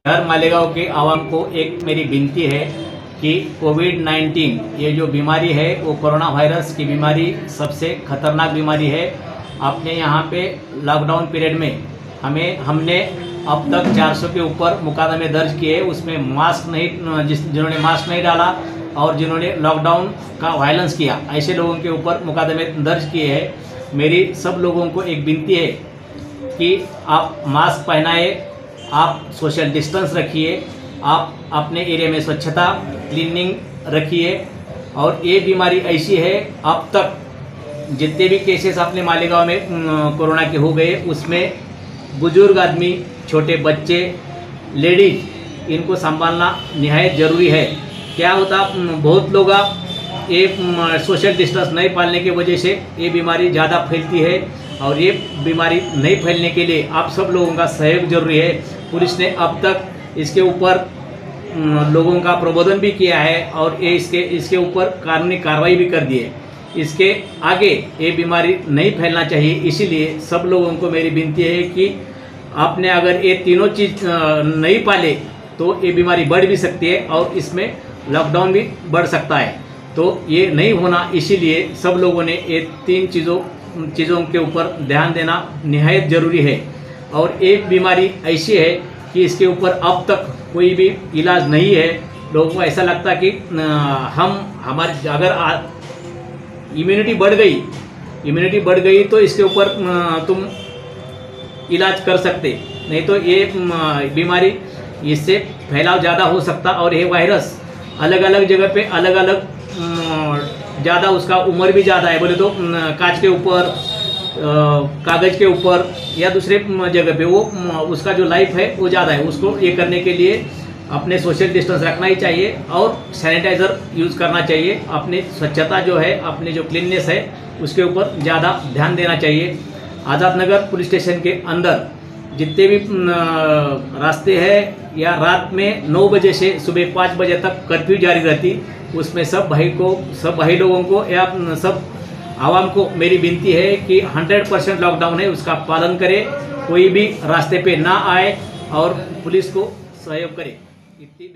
हर मालेगांव के आवाम को एक मेरी विनती है कि कोविड-19 ये जो बीमारी है वो कोरोना वायरस की बीमारी सबसे खतरनाक बीमारी है। अपने यहाँ पे लॉकडाउन पीरियड में हमने अब तक 400 के ऊपर मुकदमे दर्ज किए। उसमें मास्क नहीं जिन्होंने मास्क नहीं डाला और जिन्होंने लॉकडाउन का वायलेंस किया, ऐसे लोगों के ऊपर मुकदमे दर्ज किए हैं। मेरी सब लोगों को एक विनती है कि आप मास्क पहनाए, आप सोशल डिस्टेंस रखिए, आप अपने एरिया में स्वच्छता क्लीनिंग रखिए। और ये बीमारी ऐसी है, अब तक जितने भी केसेस अपने मालेगांव में कोरोना के हो गए उसमें बुजुर्ग आदमी, छोटे बच्चे, लेडीज, इनको संभालना निहायत ज़रूरी है। क्या होता, बहुत लोग ये सोशल डिस्टेंस नहीं पालने की वजह से ये बीमारी ज़्यादा फैलती है और ये बीमारी नहीं फैलने के लिए आप सब लोगों का सहयोग जरूरी है। पुलिस ने अब तक इसके ऊपर लोगों का प्रबोधन भी किया है और ये इसके ऊपर कानूनी कार्रवाई भी कर दी है। इसके आगे ये बीमारी नहीं फैलना चाहिए, इसीलिए सब लोगों को मेरी विनती है कि आपने अगर ये तीनों चीज़ नहीं पाले तो ये बीमारी बढ़ भी सकती है और इसमें लॉकडाउन भी बढ़ सकता है। तो ये नहीं होना, इसीलिए सब लोगों ने ये तीन चीज़ों के ऊपर ध्यान देना निहायत ज़रूरी है। और एक बीमारी ऐसी है कि इसके ऊपर अब तक कोई भी इलाज नहीं है। लोगों को ऐसा लगता है कि हमारी अगर इम्यूनिटी बढ़ गई तो इसके ऊपर तुम इलाज कर सकते, नहीं तो ये बीमारी इससे फैलाव ज़्यादा हो सकता। और ये वायरस अलग अलग जगह पे अलग अलग ज़्यादा उसका उम्र भी ज़्यादा है। बोले तो कांच के ऊपर, कागज़ के ऊपर या दूसरे जगह पे वो उसका जो लाइफ है वो ज़्यादा है। उसको ये करने के लिए अपने सोशल डिस्टेंस रखना ही चाहिए और सैनिटाइज़र यूज़ करना चाहिए। अपनी स्वच्छता जो है, अपने जो क्लीननेस है उसके ऊपर ज़्यादा ध्यान देना चाहिए। आज़ाद नगर पुलिस स्टेशन के अंदर जितने भी रास्ते हैं या रात में 9 बजे से सुबह 5 बजे तक कर्फ्यू जारी रहती, उसमें सब भाई लोगों को या सब आवाम को मेरी विनती है कि 100% लॉकडाउन है, उसका पालन करें, कोई भी रास्ते पे ना आए और पुलिस को सहयोग करे। इतनी